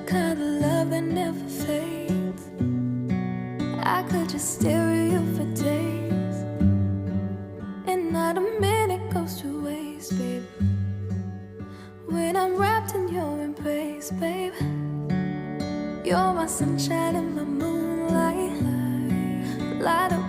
kind of love that never fades. I could just stare at you for days, and not a minute goes to waste, babe. When I'm wrapped in your embrace, babe, you're my sunshine and my moonlight. Light up